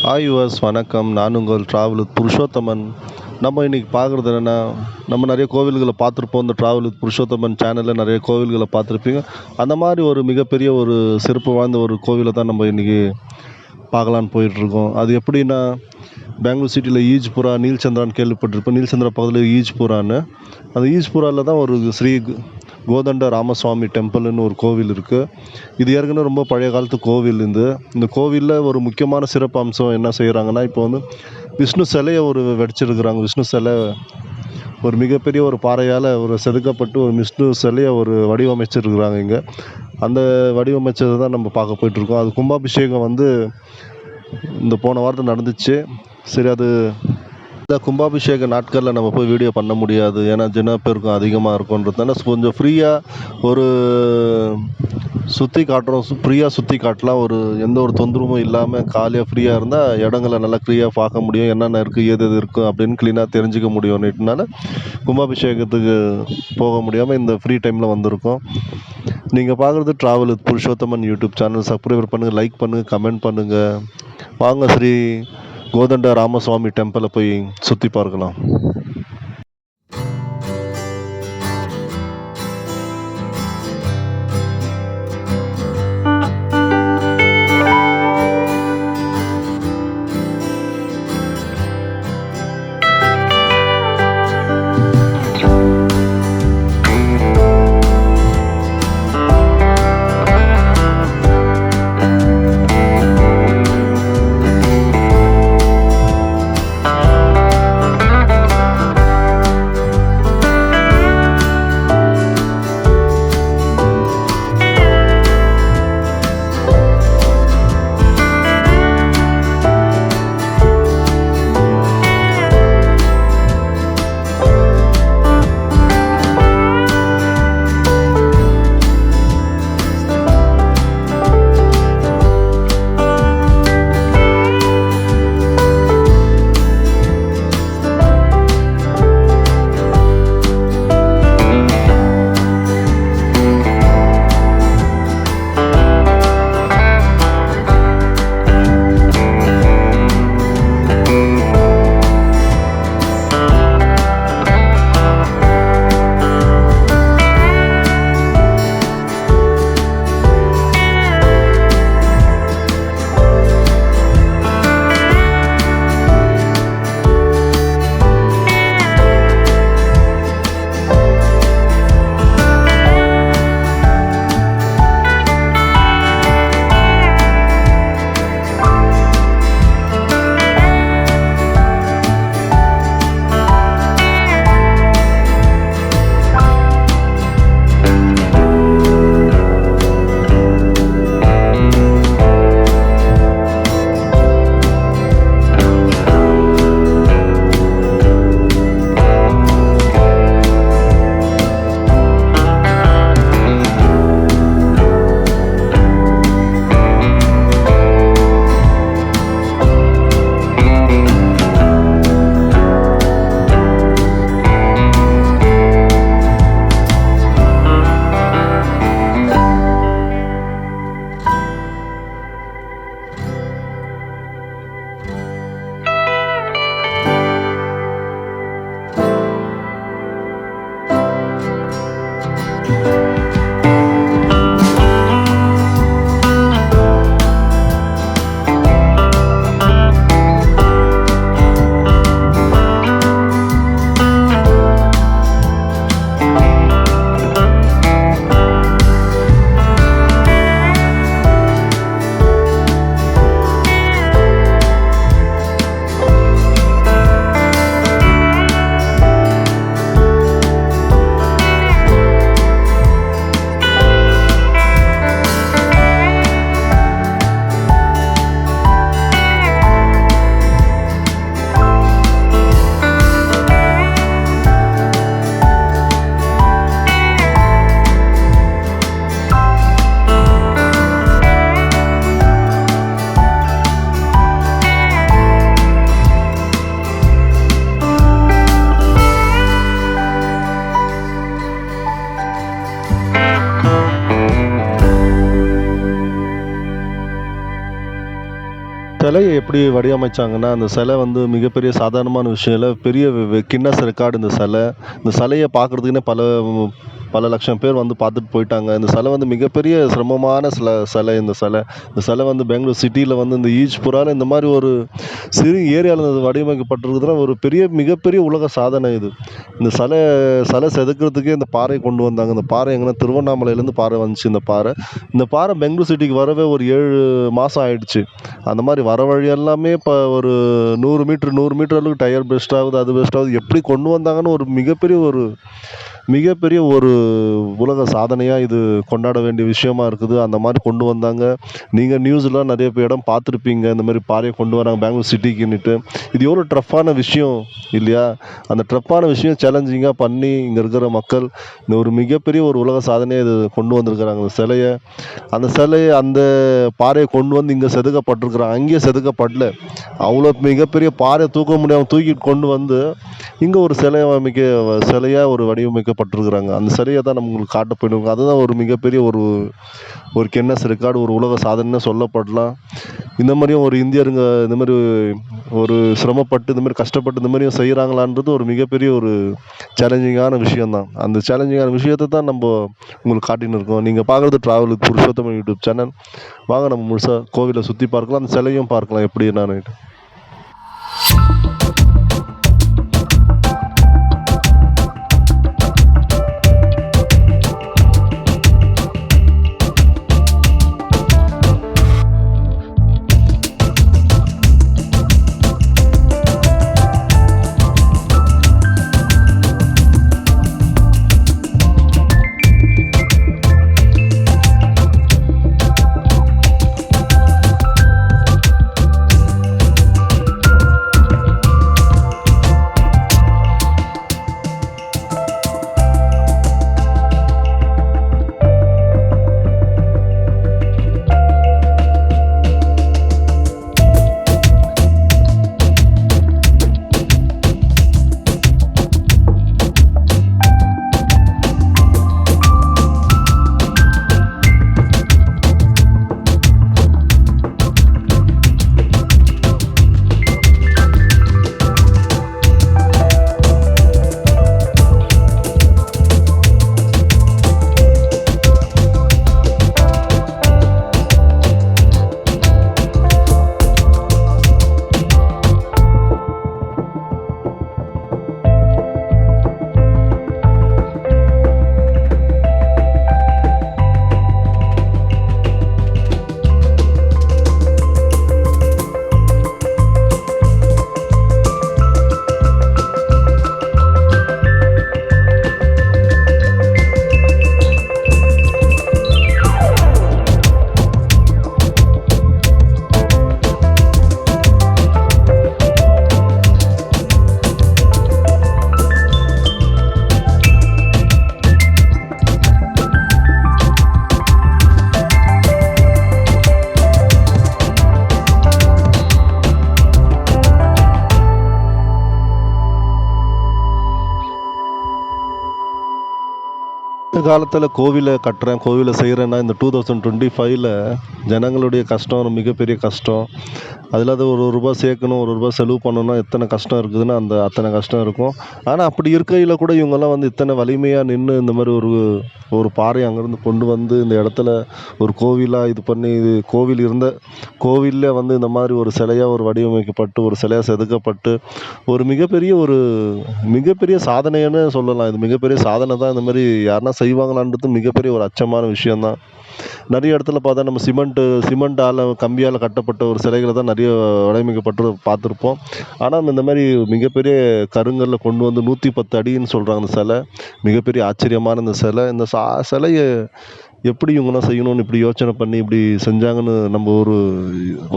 Hi yours வணக்கம். நான் உங்கள் ட்ராவல் வித் புருஷோத்தமன். நம்ம இன்றைக்கி பார்க்குறது என்னென்னா, நம்ம நிறைய கோவில்களை பார்த்துருப்போம். இந்த ட்ராவல் வித் புருஷோத்தமன் சேனலில் நிறைய கோவில்களை பார்த்துருப்பீங்க. அந்த மாதிரி ஒரு மிகப்பெரிய ஒரு சிறப்பு வாய்ந்த ஒரு கோவிலை தான் நம்ம இன்றைக்கி பார்க்கலான்னு போயிட்டுருக்கோம். அது எப்படின்னா, பெங்களூர் சிட்டியில் ஈஜ்புரா நீல்சந்திரான்னு கேள்விப்பட்டிருப்போம். நீல்சந்திரா பக்கத்தில் ஈஜ்புரான்னு. அந்த ஈஜ்புராவில் தான் ஒரு ஸ்ரீ கோதண்ட ராமசுவாமி டெம்பிள்னு ஒரு கோவில் இருக்குது. இது ஏற்கனவே ரொம்ப பழைய காலத்து கோவில். இந்த கோவிலில் ஒரு முக்கியமான சிறப்பு அம்சம் என்ன செய்கிறாங்கன்னா, இப்போ வந்து விஷ்ணு சிலையை வடிச்சிருக்கிறாங்க. விஷ்ணு சிலை ஒரு மிகப்பெரிய ஒரு பாறையால் செதுக்கப்பட்டு ஒரு விஷ்ணு சிலையை வடிவமைச்சிருக்கிறாங்க இங்கே. அந்த வடிவமைச்சதை தான் நம்ம பார்க்க போயிட்டுருக்கோம். அது கும்பாபிஷேகம் இந்த போன வாரத்தில் நடந்துச்சு. சரி, அது இந்த கும்பாபிஷேக நாட்களில் நம்ம போய் வீடியோ பண்ண முடியாது. ஏன்னா ஜனப்பெருக்கம் அதிகமாக இருக்குன்றதுனால கொஞ்சம் ஃப்ரீயாக சுற்றி காட்டுறோம். ஃப்ரீயாக சுற்றி காட்டலாம். எந்த ஒரு தொந்தரவும் இல்லாமல் காலியாக ஃப்ரீயாக இருந்தால் இடங்களை நல்லா ஃப்ரீயாக பார்க்க முடியும். என்னென்ன இருக்குது, எது இருக்கும் அப்படின்னு க்ளீனாக தெரிஞ்சுக்க முடியும்னுட்டுனால கும்பாபிஷேகத்துக்கு போக முடியாமல் இந்த ஃப்ரீ டைமில் வந்திருக்கோம். நீங்கள் பார்க்குறது travel with Purushothaman YouTube channel. Subscribe பண்ணுங்கள், லைக் பண்ணுங்கள், கமெண்ட் பண்ணுங்கள். வாங்க ஸ்ரீ கோதண்ட ராமசுவாமி டெம்பிளை போய் சுற்றி பார்க்கலாம். எப்படி வடிவமைச்சாங்கன்னா, அந்த சிலை வந்து மிகப்பெரிய சாதாரணமான விஷயம் இல்ல. பெரிய கின்னஸ் ரெக்கார்டு இந்த சிலை. இந்த சிலைய பார்க்குறதுக்குன்னே பல லட்சம் பேர் வந்து பார்த்துட்டு போயிட்டாங்க. இந்த சிலை வந்து மிகப்பெரிய சிரமமான சிலை இந்த சிலை. இந்த சிலை வந்து பெங்களூர் சிட்டியில வந்து இந்த ஈஜ்புரால இந்த மாரி ஒரு சிறு ஏரியால இது வடிவமைக்கப்பட்டிருக்குதுன்னா, ஒரு மிகப்பெரிய உலக சாதனை இது. இந்த சிலை செதுக்குறதுக்கே இந்த பாறைய கொண்டு வந்தாங்க. இந்த பாறை எங்கன்னா திருவண்ணாமலையிலேருந்து பாறை வந்துச்சு இந்த பாறை. இந்த பாறை பெங்களூர் சிட்டிக்கு வரவே ஒரு 7 மாசம் ஆயிடுச்சு. அந்த மாரி வர வழி எல்லாமே இப்போ ஒரு 100 மீட்டர் அளவுக்கு டயர் பெஸ்ட் ஆகுது, அது பெஸ்ட் ஆகுது. எப்படி கொண்டு வந்தாங்கன்னு ஒரு மிகப்பெரிய ஒரு உலக சாதனையா இது கொண்டாட வேண்டிய விஷயமா இருக்குது. அந்த மாரி கொண்டு வந்தாங்க. நீங்க நியூஸ்லாம் நெறைய இடம் பார்த்துருப்பீங்க. இந்த மாரி பாறைய கொண்டு வராங்க பெங்களூர் சிட்டிக்குன்னுட்டு. இது எவ்வளோ டஃப்பான விஷயம் இல்லையா? அந்த டஃப்பான விஷயம் சேலஞ்சிங்கா பண்ணி இங்க இருக்கிற மக்கள் இந்த ஒரு மிகப்பெரிய ஒரு உலக சாதனையா இது கொண்டு வந்திருக்கிறாங்க. அந்த பாறைய கொண்டு வந்து இங்க செதுக்கப்பட்டிருக்கிறாங்க. அங்கேயே செதுக்கப்படல. அவ்வளோ மிகப்பெரிய பாறைய தூக்க முடியாம தூக்கிட்டு கொண்டு வந்து இங்க ஒரு சிலையா ஒரு வடிவமைக்கப்பட்டிருக்கிறாங்க. அந்த சிலைய தான் நம்ம உங்களுக்கு காட்ட போயிருக்கோம். அதுதான் ஒரு மிகப்பெரிய ஒரு ஒரு கின்னஸ் ரெக்கார்டு, ஒரு உலக சாதனைன்னு சொல்லப்படலாம். இந்த மாரியும் ஒரு இந்தியருங்க இந்த மாரி ஒரு சிரமப்பட்டு, இந்த மாரி கஷ்டப்பட்டு இந்த மாரியும் செய்றாங்களான்றது ஒரு மிகப்பெரிய ஒரு சேலஞ்சிங்கான விஷயம் தான். அந்த சேலஞ்சிங்கான விஷயத்த தான் நம்ப உங்களுக்கு காட்டின்னு இருக்கோம். நீங்க பார்க்குறது travel with Purushothaman YouTube channel. வாங்க நம்ம முழுசா கோவில சுத்தி பார்க்கலாம். அந்த சிலையும் பார்க்கலாம் எப்படி என்னான்னுட்டு. காலத்தில் கோவிலை கட்டுறேன், கோவிலை செய்கிறேன்னா இந்த 2025ல் ஜனங்களுடைய கஷ்டம் மிகப்பெரிய கஷ்டம். அதில் அது ஒரு ரூபா சேர்க்கணும், ஒரு ரூபா செலவு பண்ணணும்னா எத்தனை கஷ்டம் இருக்குதுன்னா அத்தனை கஷ்டம் இருக்கும். ஆனால் அப்படி இருக்கையில் கூட இவங்கெல்லாம் வந்து இத்தனை வலிமையாக நின்று இந்த மாதிரி ஒரு பாறையை அங்கேருந்து கொண்டு வந்து இந்த இடத்துல ஒரு கோவிலாக இது பண்ணி இது கோவிலில் வந்து இந்த மாதிரி ஒரு சிலையாக ஒரு வடிவமைக்கப்பட்டு ஒரு சிலையாக செதுக்கப்பட்டு ஒரு மிகப்பெரிய சாதனைன்னு சொல்லலாம். இது மிகப்பெரிய சாதனை தான். இந்த மாதிரி யாருன்னா செய்வாங்களான்றது மிகப்பெரிய ஒரு அச்சமான விஷயந்தான். நிறைய இடத்துல பார்த்தா நம்ம சிமெண்டால் கம்பியால் கட்டப்பட்ட ஒரு சிலைகளை தான் நிறைய வடிவமைக்கப்பட்டு பார்த்துருப்போம். ஆனால் இந்த மாதிரி மிகப்பெரிய கருங்கல்ல கொண்டு வந்து 110 அடின்னு சொல்கிறாங்க அந்த சிலை. மிகப்பெரிய ஆச்சரியமான இந்த சிலையை எப்படி இவங்கலாம் செய்யணும்னு இப்படி யோசனை பண்ணி இப்படி செஞ்சாங்கன்னு நம்ம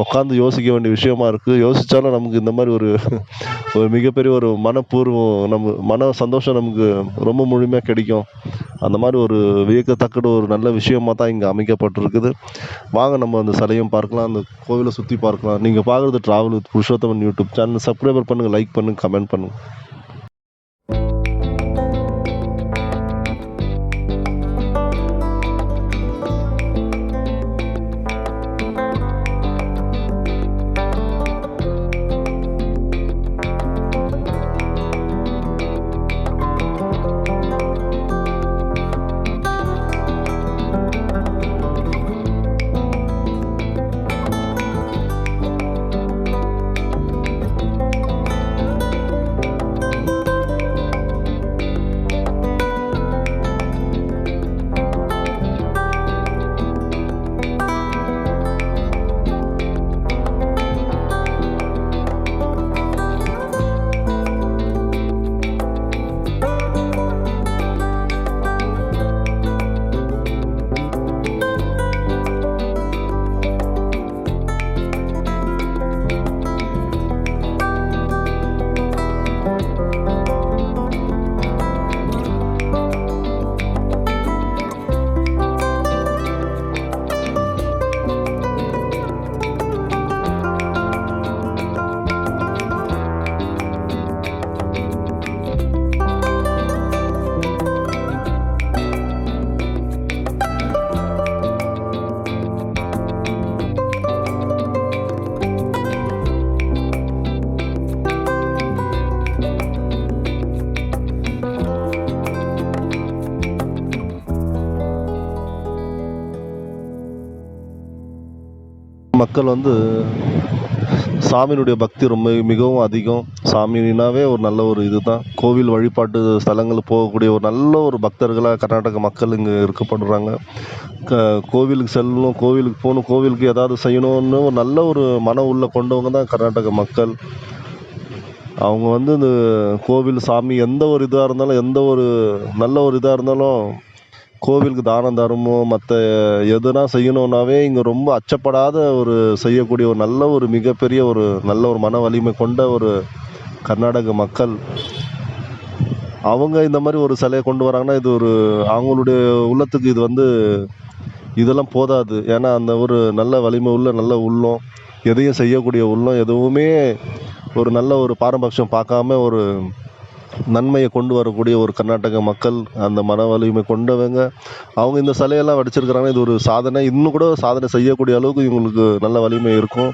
உட்காந்து யோசிக்க வேண்டிய விஷயமா இருக்குது. யோசித்தாலும் நமக்கு இந்த மாதிரி ஒரு மிகப்பெரிய ஒரு நம்ம மன சந்தோஷம் நமக்கு ரொம்ப முழுமையாக கிடைக்கும். அந்த மாதிரி ஒரு வியக்கத்தக்க ஒரு நல்ல விஷயமா தான் இங்கே அமைக்கப்பட்டிருக்குது. வாங்க நம்ம அந்த சிலையும் பார்க்கலாம், அந்த கோவிலை சுற்றி பார்க்கலாம். நீங்கள் பார்க்குறது travel with Purushothaman YouTube channel. Subscriber பண்ணுங்கள், லைக் பண்ணுங்கள், கமெண்ட் பண்ணுங்கள். மக்கள் வந்து சாமியினுடைய பக்தி ரொம்ப மிகவும் அதிகம். சாமினாவே ஒரு நல்ல ஒரு இதுதான். கோவில் வழிபாட்டு ஸ்தலங்கள் போகக்கூடிய ஒரு நல்ல ஒரு பக்தர்களாக கர்நாடக மக்கள் இங்கே இருக்கப்படுறாங்க. க கோவிலுக்கு செல்லணும், கோவிலுக்கு போகணும், கோவிலுக்கு ஏதாவது செய்யணும்னு ஒரு நல்ல ஒரு மனம் உள்ள கொண்டவங்க தான் கர்நாடக மக்கள். அவங்க வந்து இந்த கோவில், சாமி எந்த ஒரு இதாக இருந்தாலும், எந்த ஒரு நல்ல ஒரு இதாக இருந்தாலும் கோவிலுக்கு தானம் தர்மம் மற்ற எதுனா செய்யணுன்னாவே இங்கே ரொம்ப அச்சப்படாத ஒரு செய்யக்கூடிய ஒரு நல்ல ஒரு மிகப்பெரிய ஒரு நல்ல ஒரு மன வலிமை கொண்ட ஒரு கர்நாடக மக்கள். அவங்க இந்த மாதிரி ஒரு சிலையை கொண்டு வராங்கன்னா இது ஒரு அவங்களுடைய உள்ளத்துக்கு இது வந்து இதெல்லாம் போதாது. ஏன்னா அந்த ஒரு நல்ல வலிமை உள்ள நல்ல உள்ளம், எதையும் செய்யக்கூடிய உள்ளம், எதுவுமே ஒரு நல்ல ஒரு பாரபட்சம் பார்க்காம ஒரு நன்மையை கொண்டு வரக்கூடிய ஒரு கர்நாடக மக்கள், அந்த மன வலிமை கொண்டவங்க. அவங்க இந்த சிலையெல்லாம் வடிச்சிருக்கிறாங்கன்னா இது ஒரு சாதனை. இன்னும் கூட சாதனை செய்யக்கூடிய அளவுக்கு இவங்களுக்கு நல்ல வலிமை இருக்கும்.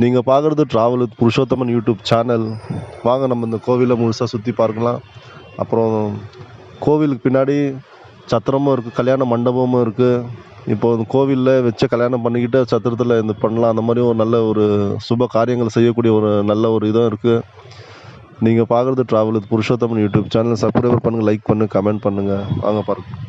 நீங்கள் பார்க்குறது travel with Purushothaman YouTube channel. வாங்க நம்ம இந்த கோவிலை முழுசாக சுற்றி பார்க்கலாம். அப்புறம் கோவிலுக்கு பின்னாடி சத்திரமும் இருக்குது, கல்யாண மண்டபமும் இருக்குது. இப்போ இந்த கோவிலில் வச்ச கல்யாணம் பண்ணிக்கிட்டு சத்திரத்தில் இந்த பண்ணலாம். அந்த மாதிரி ஒரு நல்ல ஒரு சுப காரியங்கள் செய்யக்கூடிய ஒரு நல்ல ஒரு இதுவும் இருக்குது. நீங்கள் பார்க்குறது travel with Purushothaman YouTube channel. Subscribe பண்ணுங்கள், லைக் பண்ணுங்கள், கமெண்ட் பண்ணுங்கள். வாங்க பாருங்க.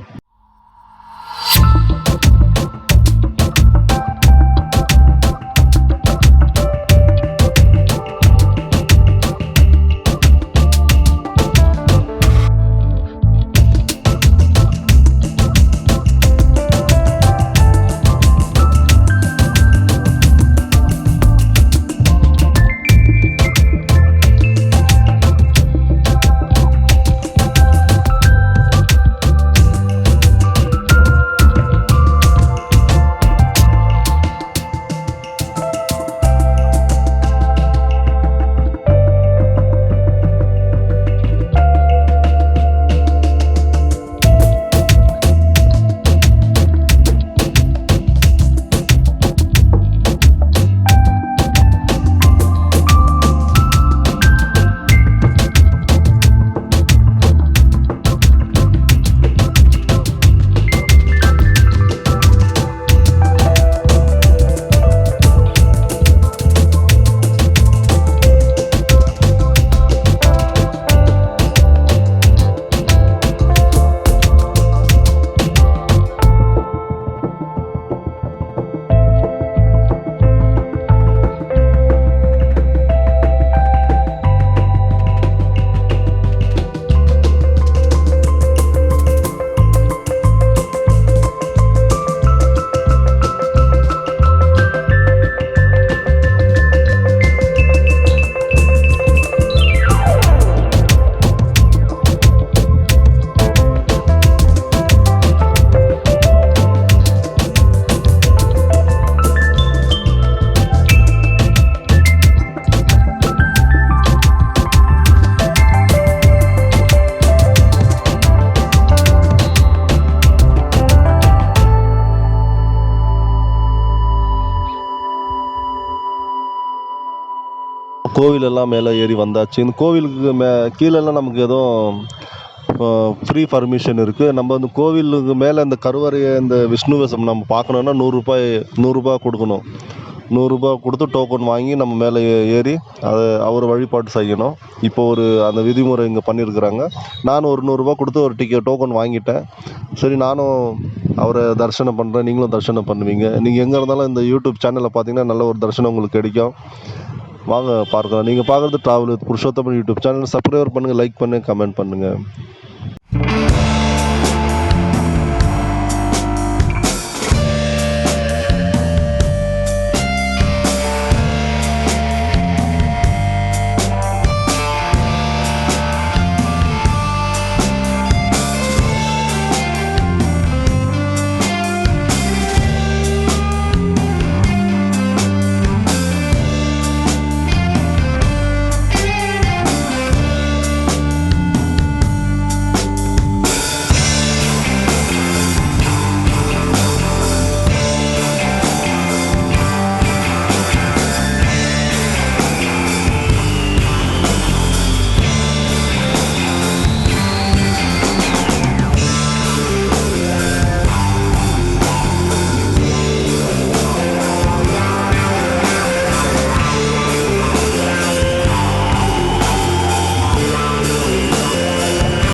கோவிலெல்லாம் மேலே ஏறி வந்தாச்சு. இந்த கோவிலுக்கு கீழெல்லாம் நமக்கு எதுவும் ஃப்ரீ பர்மிஷன் இருக்குது. நம்ம வந்து கோவிலுக்கு மேலே இந்த கருவறையை இந்த விஷ்ணுவசம் நம்ம பார்க்கணுன்னா நூறுரூபா கொடுக்கணும். நூறுரூபா கொடுத்து டோக்கன் வாங்கி நம்ம மேலே ஏறி அதை அவர் வழிபாடு செய்யணும். இப்போ ஒரு அந்த விதிமுறை இங்கே பண்ணியிருக்கிறாங்க. நானும் ஒரு நூறுரூபா கொடுத்து ஒரு டோக்கன் வாங்கிட்டேன். சரி, நானும் அவரை தரிசனம் பண்ணுறேன், நீங்களும் தரிசனம் பண்ணுவீங்க. நீங்கள் எங்கே இருந்தாலும் இந்த யூடியூப் சேனலில் பார்த்தீங்கன்னா நல்ல ஒரு தரிசனம் உங்களுக்கு கிடைக்கும். வாங்க பார்க்கலாம். நீங்கள் பார்க்குறது travel with Purushothaman YouTube channel. Subscribe பண்ணுங்கள், லைக் பண்ணுங்கள், கமெண்ட் பண்ணுங்கள்.